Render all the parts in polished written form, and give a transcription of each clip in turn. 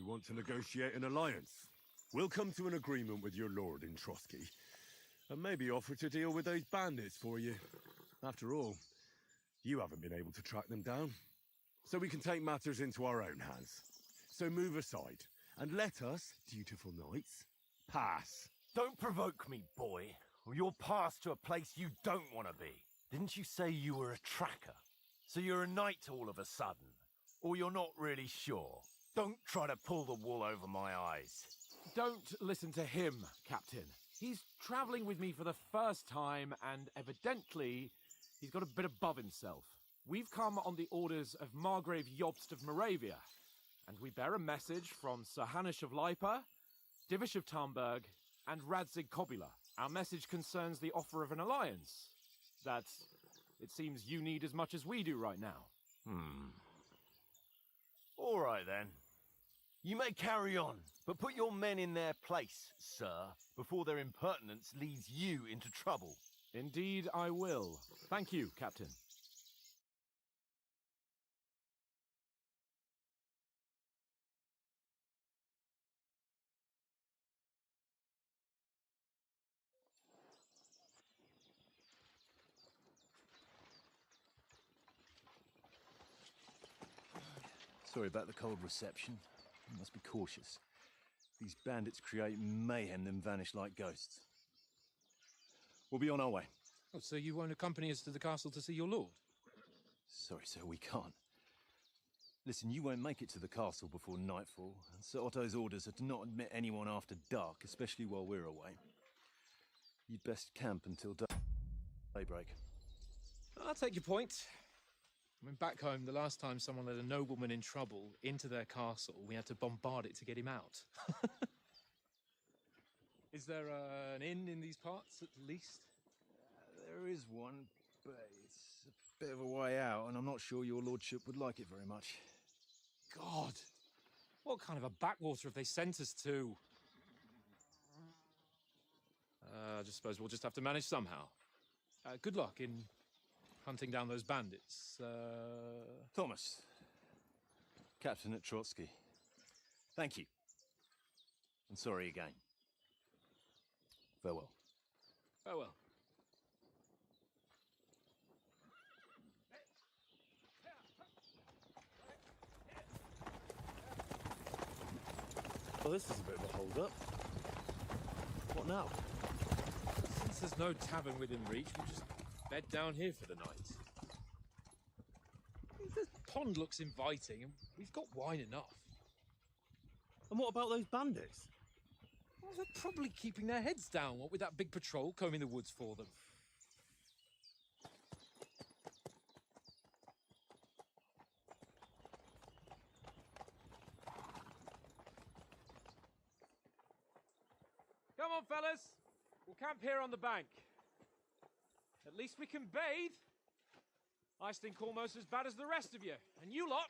You want to negotiate an alliance? We'll come to an agreement with your lord in Trotsky, and maybe offer to deal with those bandits for you. After all, you haven't been able to track them down. So we can take matters into our own hands. So move aside, and let us, dutiful knights, pass. Don't provoke me, boy, or you'll pass to a place you don't want to be. Didn't you say you were a tracker? So you're a knight all of a sudden? Or you're not really sure? Don't try to pull the wool over my eyes. Don't listen to him, Captain. He's traveling with me for the first time, and evidently, he's got a bit above himself. We've come on the orders of Margrave Jobst of Moravia, and we bear a message from Sir Hanush of Lipa, Divish of Tarnberg, and Radzig Kobula. Our message concerns the offer of an alliance that it seems you need as much as we do right now. All right, then. You may carry on, but put your men in their place, sir, before their impertinence leads you into trouble. Indeed, I will. Thank you, Captain. Sorry about the cold reception. You must be cautious. These bandits create mayhem, then vanish like ghosts. We'll be on our way. Oh, so you won't accompany us to the castle to see your lord? Sorry, sir, we can't. Listen, you won't make it to the castle before nightfall, and Sir Otto's orders are to not admit anyone after dark, especially while we're away. You'd best camp until daybreak. I'll take your point. I mean, back home, the last time someone led a nobleman in trouble into their castle, we had to bombard it to get him out. Is there an inn in these parts, at least? There is one, but it's a bit of a way out, and I'm not sure your lordship would like it very much. God! What kind of a backwater have they sent us to? I just suppose we'll just have to manage somehow. Good luck in hunting down those bandits. Thomas, Captain at Trotsky. Thank you. And sorry again. Farewell. Farewell. Well, this is a bit of a hold-up. What now? Since there's no tavern within reach, we'll just bed down here for the night. The pond looks inviting, and we've got wine enough. And what about those bandits? Well, they're probably keeping their heads down, what with that big patrol combing the woods for them. Come on, fellas. We'll camp here on the bank. At least we can bathe. I stink almost as bad as the rest of you. And you lot.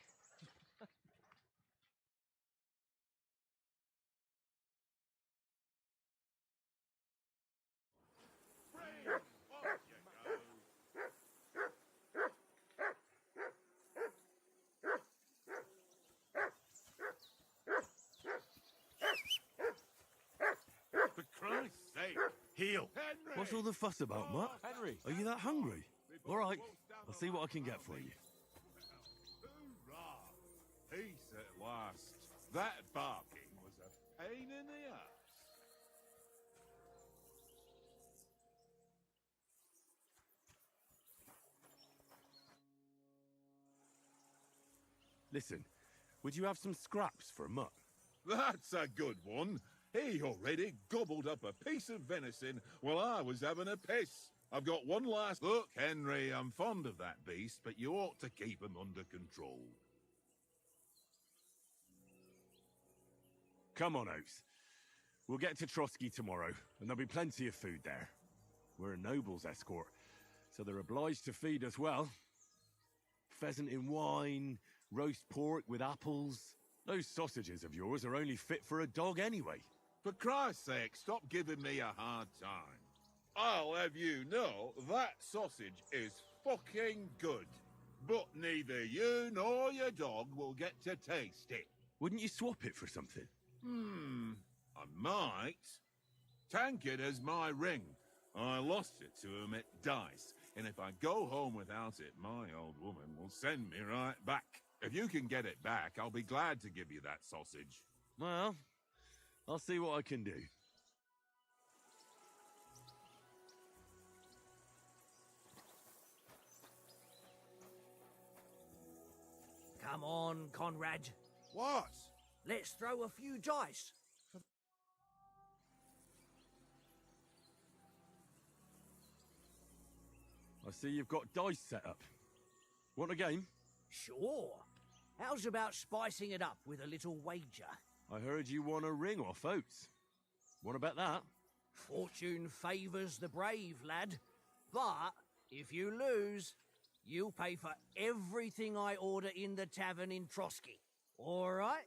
For Christ's sake, Heel! Henry! What's all the fuss about, Mutt? Henry. Are you that hungry? All right, I'll see what I can get for you. Hoorah! Peace at last. That barking was a pain in the ass. Listen, would you have some scraps for Mutt? That's a good one. He already gobbled up a piece of venison while I was having a piss. I've got one last look, Henry. I'm fond of that beast, but you ought to keep him under control. Come on, Oaks. We'll get to Trotsky tomorrow, and there'll be plenty of food there. We're a noble's escort, so they're obliged to feed us well. Pheasant in wine, roast pork with apples. Those sausages of yours are only fit for a dog anyway. For Christ's sake, stop giving me a hard time. I'll have you know that sausage is fucking good. But neither you nor your dog will get to taste it. Wouldn't you swap it for something? I might. Tankard has my ring. I lost it to him at dice, and if I go home without it, my old woman will send me right back. If you can get it back, I'll be glad to give you that sausage. Well, I'll see what I can do. Come on, Conrad. What? Let's throw a few dice. I see you've got dice set up. Want a game? Sure. How's about spicing it up with a little wager? I heard you won a ring off Oates. What about that? Fortune favours the brave, lad. But if you lose, you'll pay for everything I order in the tavern in Trotsky. All right?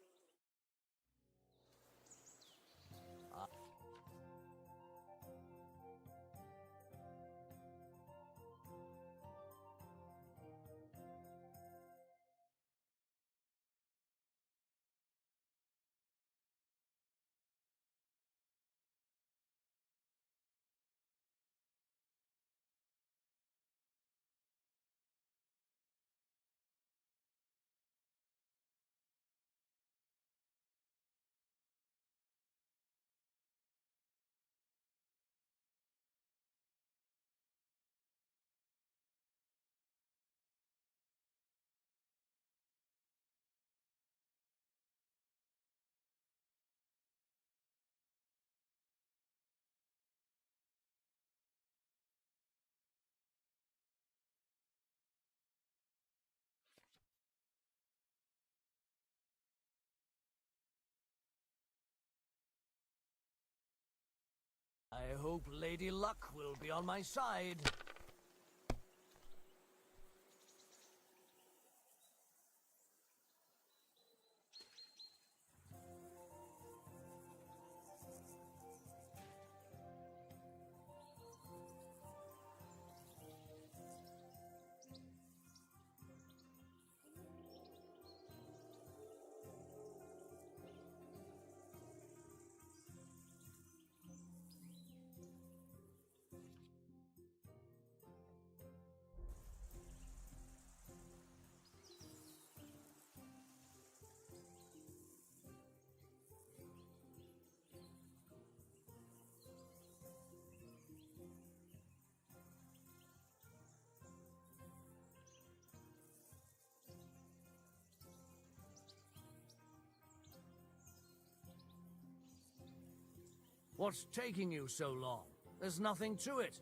I hope Lady Luck will be on my side. What's taking you so long? There's nothing to it.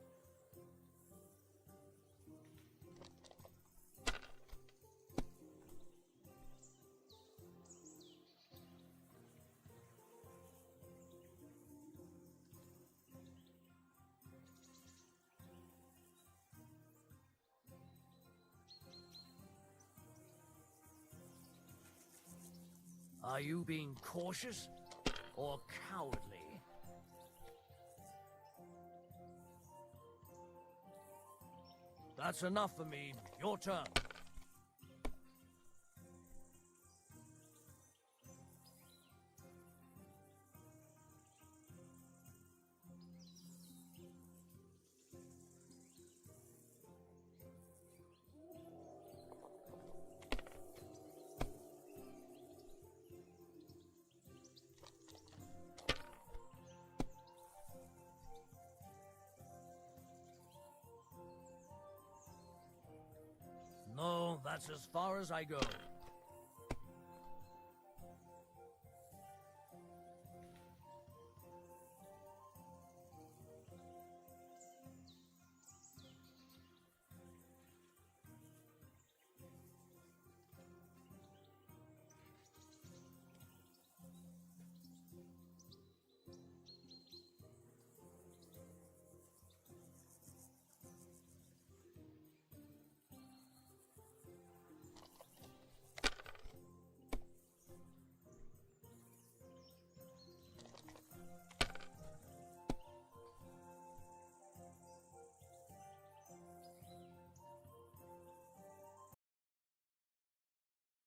Are you being cautious or cowardly? That's enough for me. Your turn. No, that's as far as I go.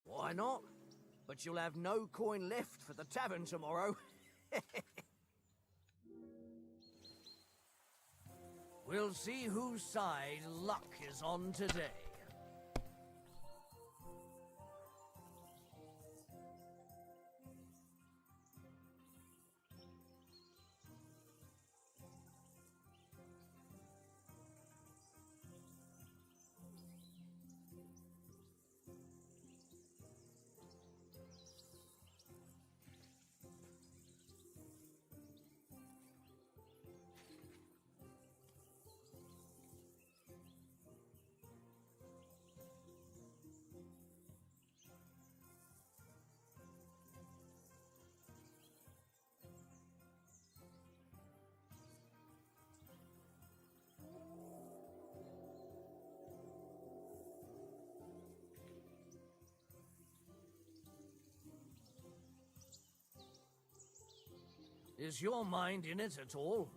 Why not? but you'll have no coin left for the tavern tomorrow. We'll see whose side luck is on today. Is your mind in it at all?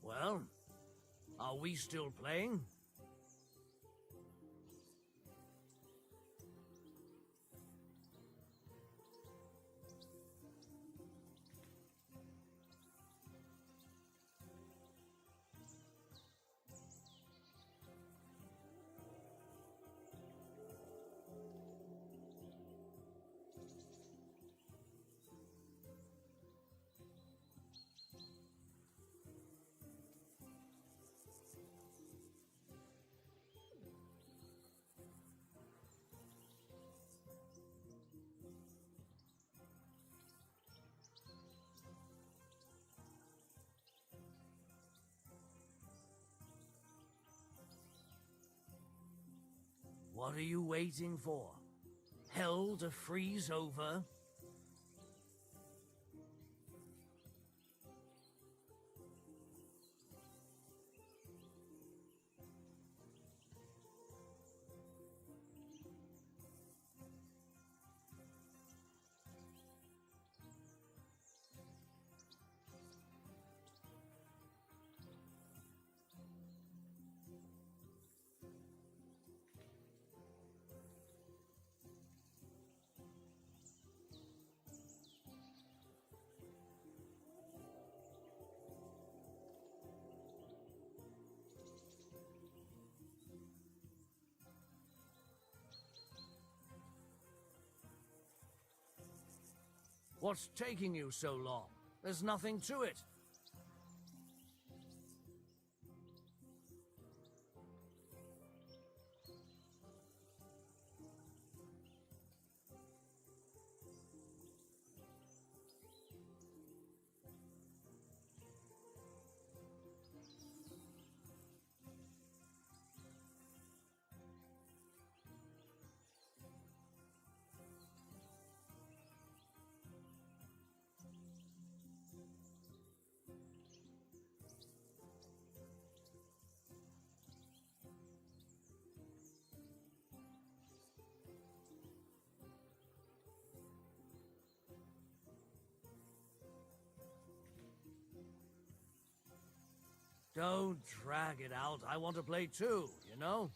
Well, are we still playing? What are you waiting for? Hell to freeze over? What's taking you so long? There's nothing to it. Don't drag it out. I want to play too, you know?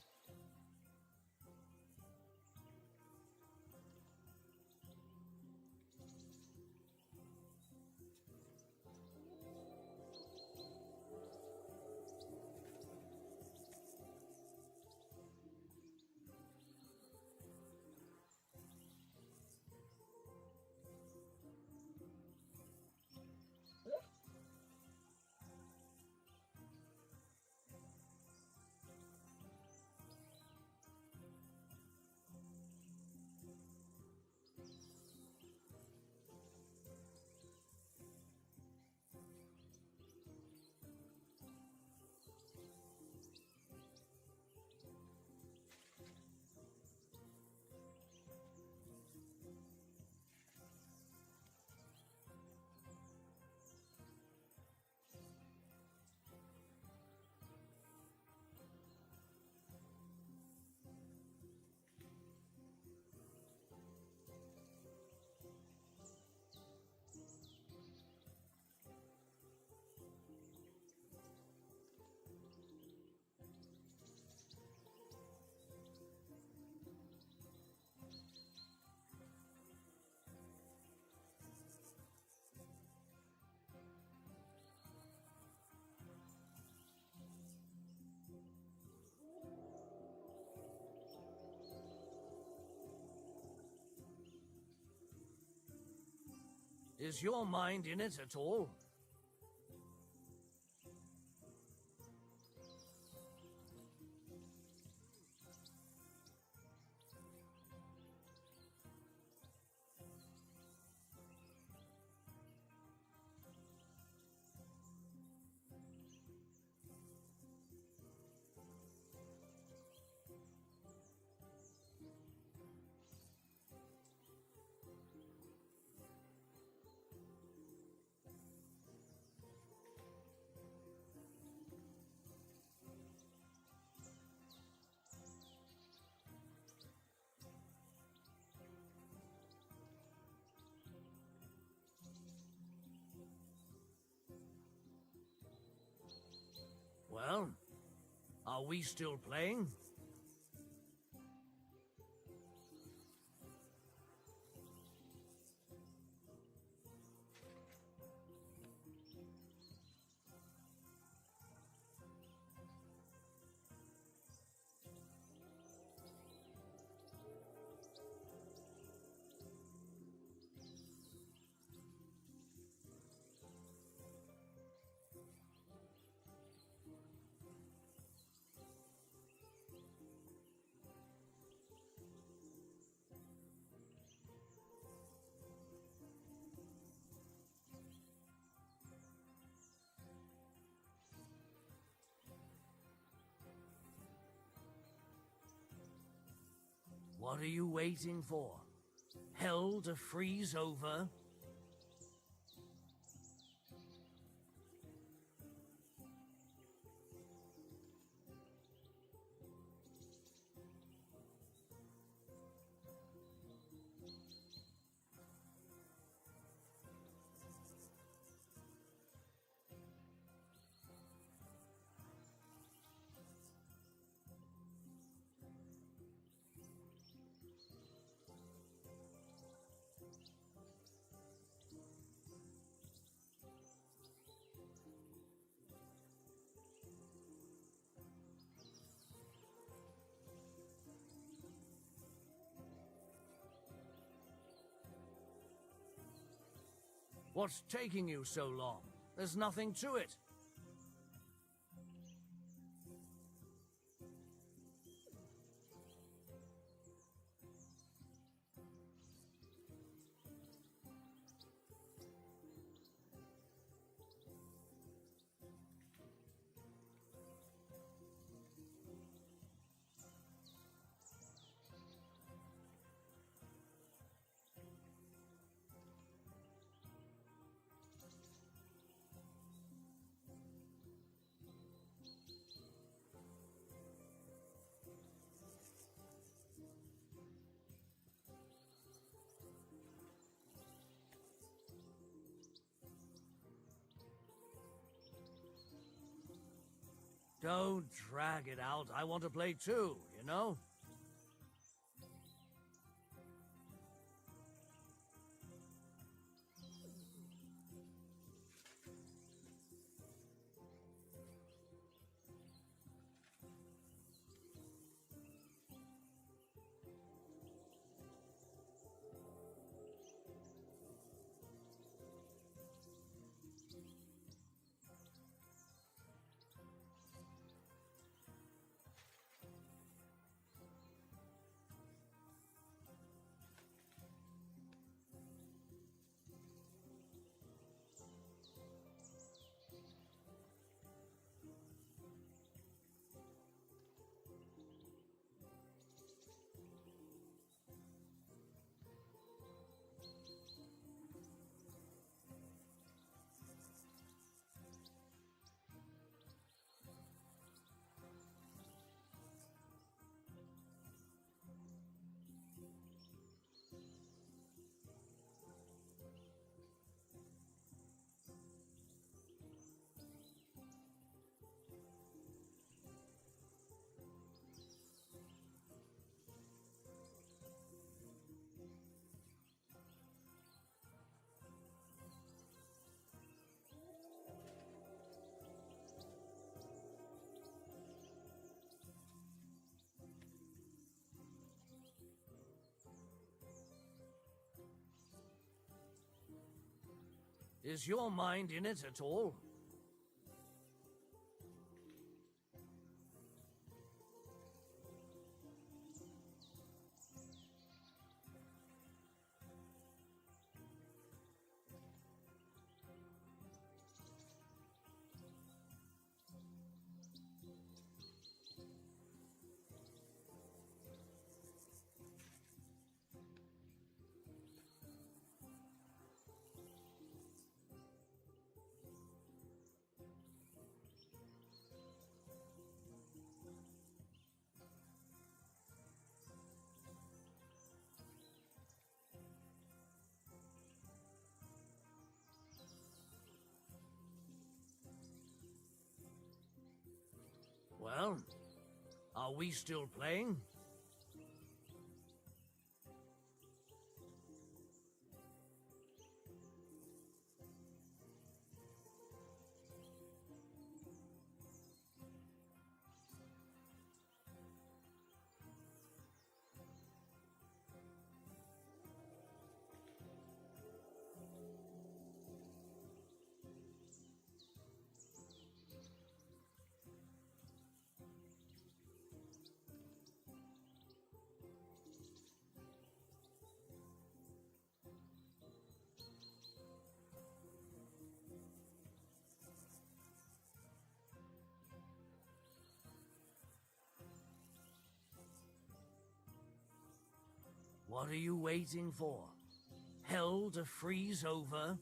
Is your mind in it at all? Well, are we still playing? What are you waiting for? Hell to freeze over? What's taking you so long? There's nothing to it. Don't drag it out. I want to play too, you know? Is your mind in it at all? Well, are we still playing? What are you waiting for? Hell to freeze over?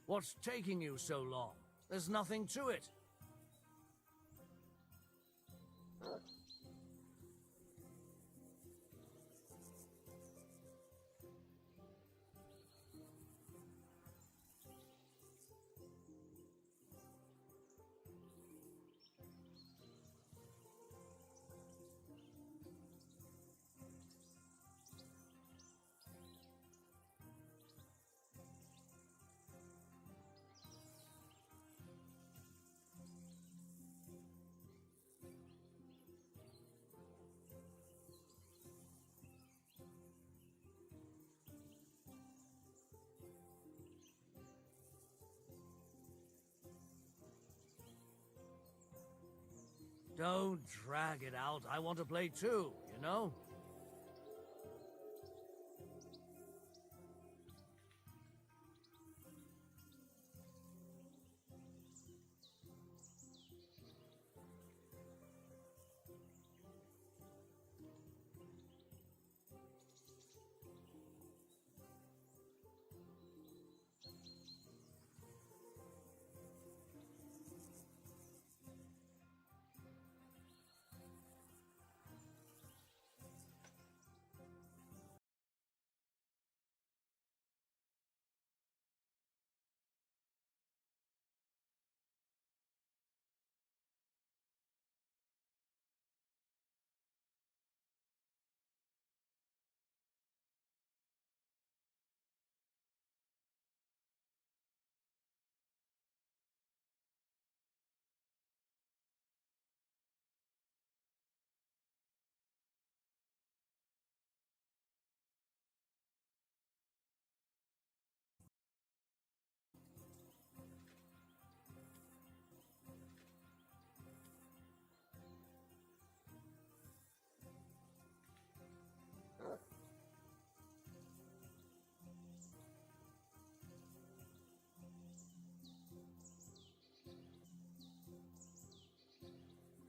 What's taking you so long? There's nothing to it. Don't drag it out. I want to play too, you know?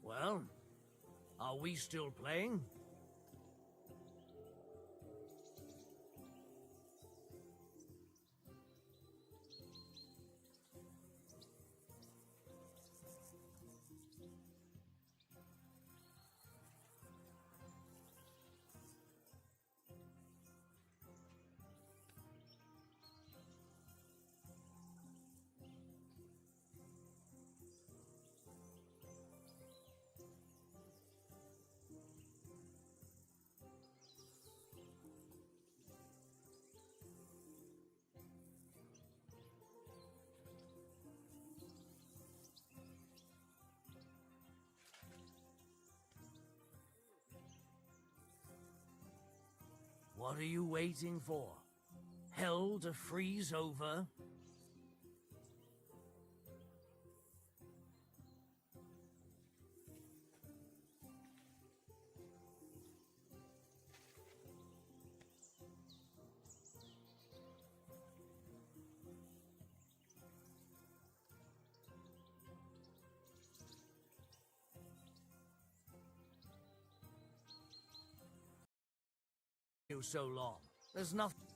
Well, are we still playing? What are you waiting for? Hell to freeze over? You so long. There's nothing.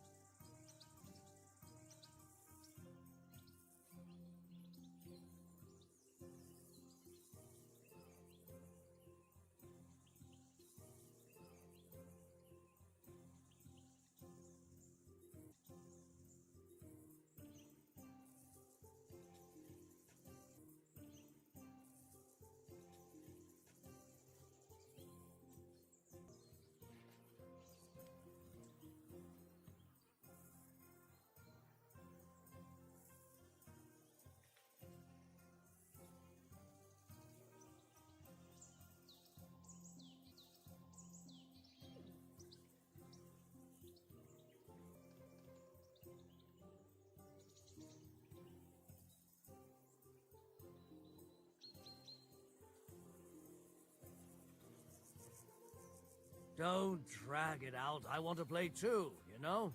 Don't drag it out. I want to play too, you know?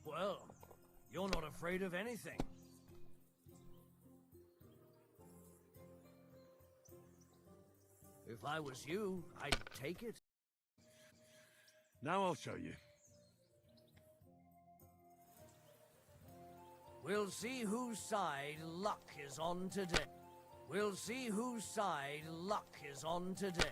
Well, you're not afraid of anything. If I was you, I'd take it. Now I'll show you. We'll see whose side luck is on today. We'll see whose side luck is on today.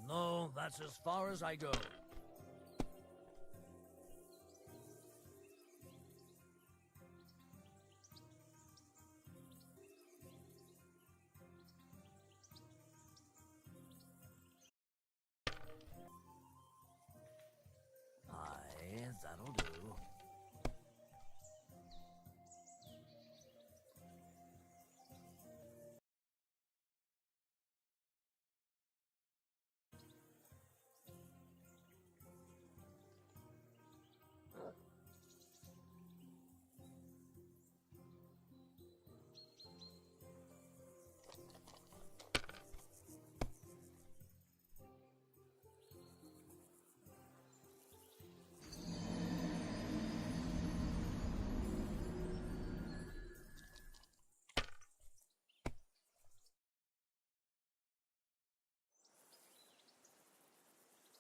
No, that's as far as I go. Aye, that'll do.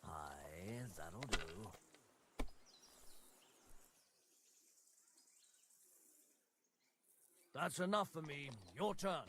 Aye, that'll do. That's enough for me. Your turn.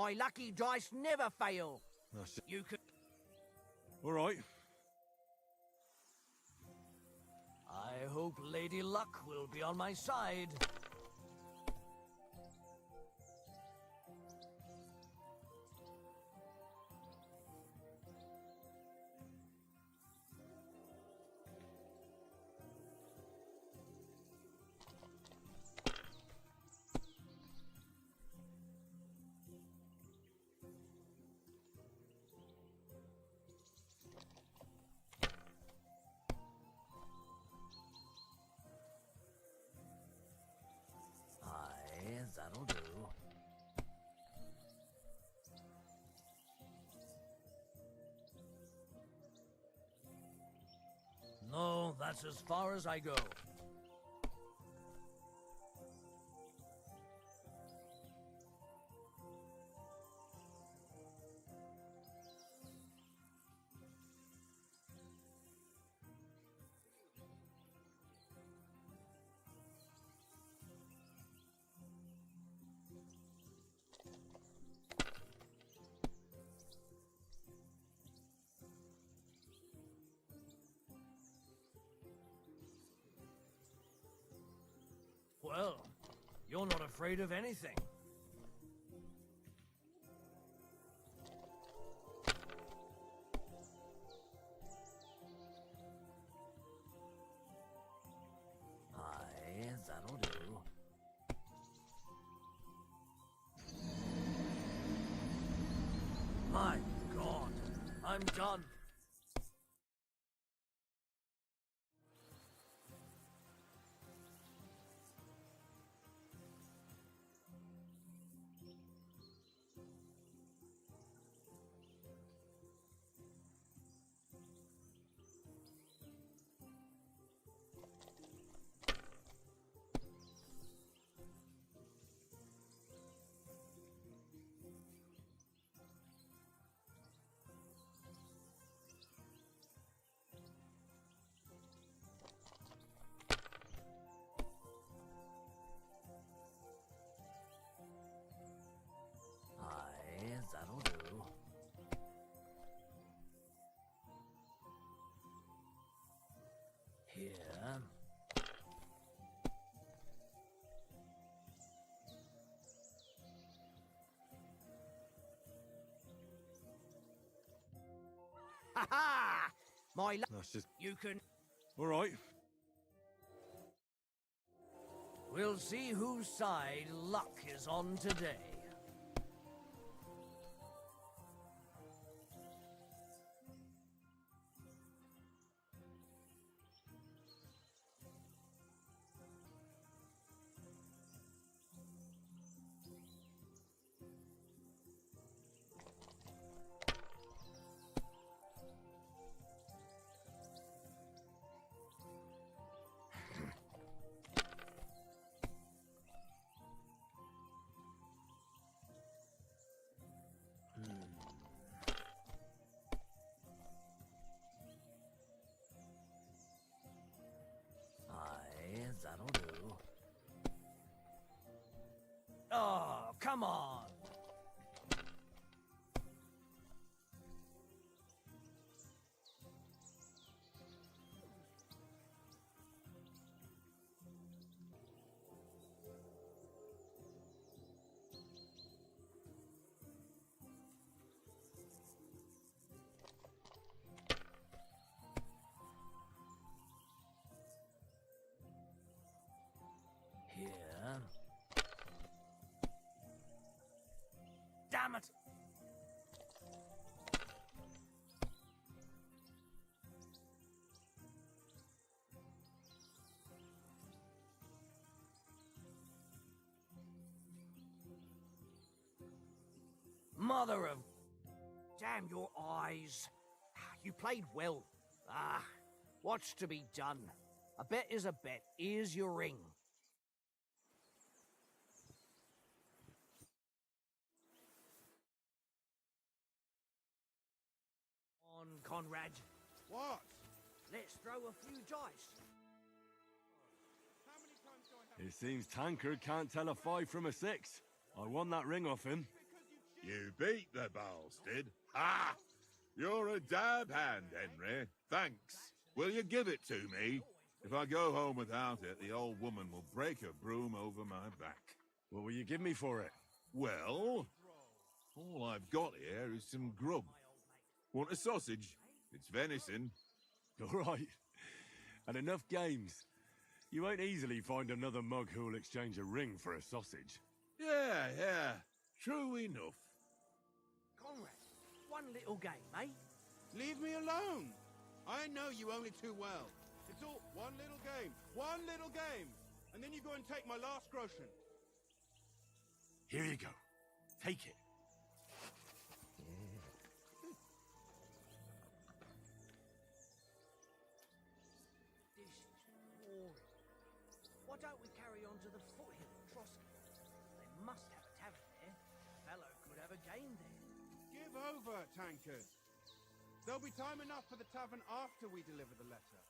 My lucky dice never fail. That's it. You could. All right. I hope Lady Luck will be on my side. Aye, that'll do. No, that's as far as I go. Well, you're not afraid of anything. Aye, that'll do. My God, I'm done. Aye, that'll do. Here. Ha ha! My luck. That's just. You can. All right. We'll see whose side luck is on today. Aye, that'll do. Oh, come on! Here. Damn it! Mother of... Damn your eyes. You played well. Ah, what's to be done? A bet is a bet. Here's your ring. On, Conrad. What? Let's throw a few dice. It seems Tankard can't tell a 5 from a 6. I won that ring off him. You beat the bastard. Ha! You're a dab hand, Henry. Thanks. Will you give it to me? If I go home without it, the old woman will break her broom over my back. What will you give me for it? Well, all I've got here is some grub. Want a sausage? It's venison. All right. And enough games. You won't easily find another mug who'll exchange a ring for a sausage. Yeah. True enough. Conrad, one little game, eh? Leave me alone! I know you only too well. It's all one little game, and then you go and take my last groschen. Here you go. Take it. This is boring. Why don't we carry on to the foothill in Trotsky? They must have a tavern there. Fellow could have a game there. Give over, tankard. There'll be time enough for the tavern after we deliver the letter.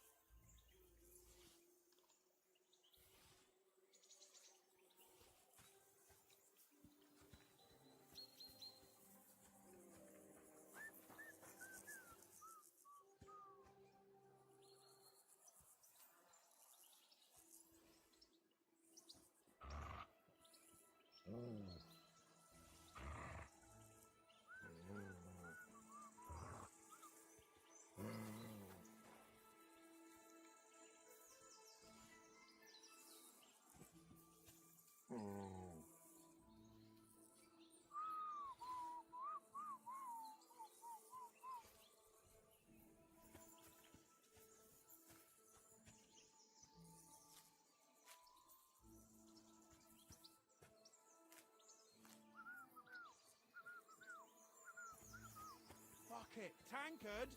Fuck it, tankard!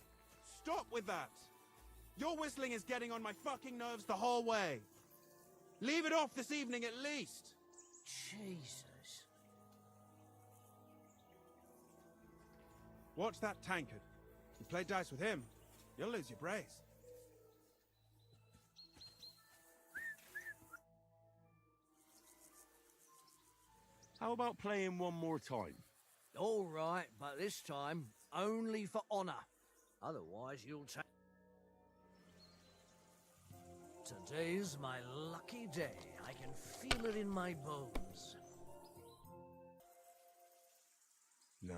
Stop with that! Your whistling is getting on my fucking nerves the whole way. Leave it off this evening at least. Jesus. Watch that tankard. You play dice with him, you'll lose your brace. How about playing one more time? All right, but this time only for honor. Otherwise, you'll take. Today's my lucky day. I can feel it in my bones. Nah.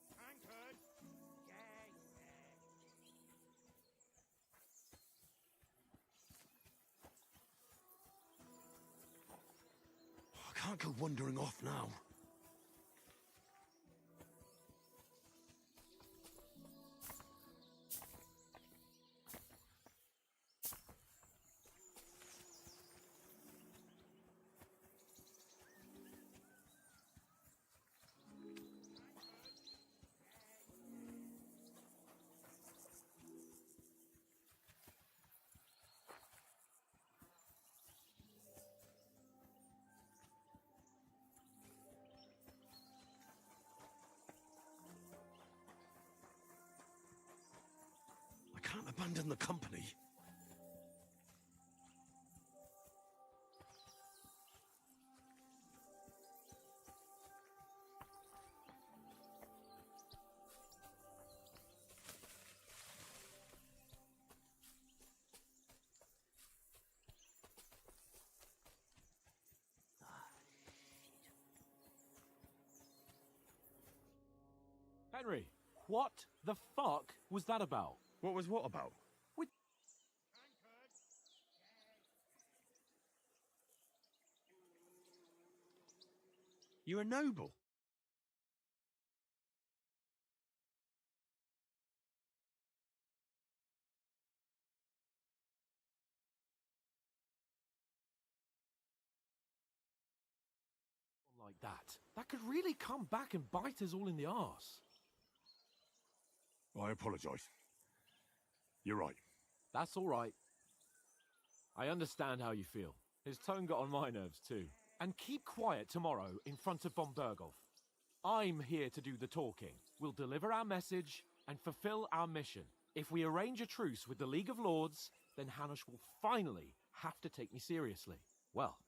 Tankard! I can't go wandering off now. I can't abandon the company. Henry, what the fuck was that about? What was what about? You're a noble. Like that. That could really come back and bite us all in the arse. I apologize. You're right. That's all right. I understand how you feel. His tone got on my nerves too. And keep quiet tomorrow in front of von Berghoff. I'm here to do the talking. We'll deliver our message and fulfill our mission. If we arrange a truce with the League of Lords, then Hanush will finally have to take me seriously. Well,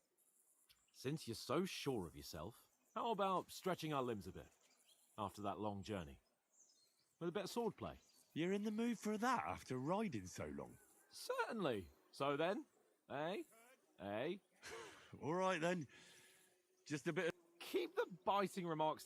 since you're so sure of yourself, how about stretching our limbs a bit after that long journey? With a bit of swordplay. You're in the mood for that after riding so long? Certainly. So then, eh? All right then. Just a bit of... Keep the biting remarks